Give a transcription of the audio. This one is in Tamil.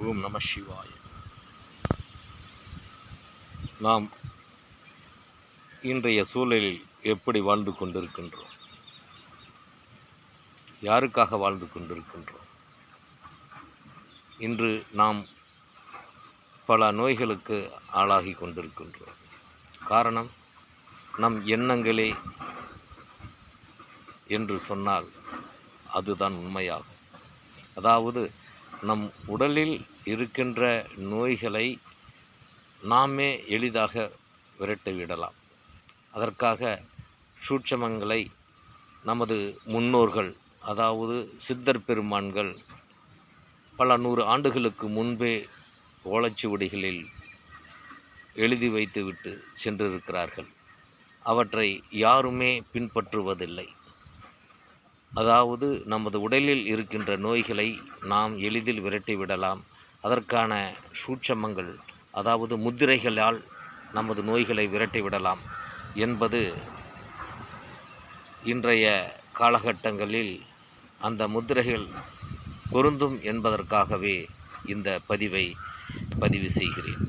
ஓம் நம சிவாய. நாம் இன்றைய சூழலில் எப்படி வாழ்ந்து கொண்டிருக்கின்றோம்? யாருக்காக வாழ்ந்து கொண்டிருக்கின்றோம்? இன்று நாம் பல நோய்களுக்கு ஆளாகி கொண்டிருக்கின்றோம். காரணம் நம் எண்ணங்களே என்று சொன்னால் அதுதான் உண்மையாகும். அதாவது நம் உடலில் இருக்கின்ற நோய்களை நாமே எளிதாக விரட்டிவிடலாம். அதற்காக சூட்சமங்களை நமது முன்னோர்கள், அதாவது சித்தர் பெருமான்கள் பல 100 ஆண்டுகளுக்கு முன்பே ஓலைச்சுவடிகளில் எழுதி வைத்துவிட்டு சென்றிருக்கிறார்கள். அவற்றை யாருமே பின்பற்றுவதில்லை. அதாவது நமது உடலில் இருக்கின்ற நோய்களை நாம் எளிதில் விரட்டிவிடலாம். அதற்கான சூட்சமங்கள், அதாவது முத்திரைகளால் நமது நோய்களை விரட்டிவிடலாம் என்பது இன்றைய காலகட்டங்களில் அந்த முத்திரைகள் பொருந்தும் என்பதற்காகவே இந்த பதிவை பதிவு செய்கிறேன்.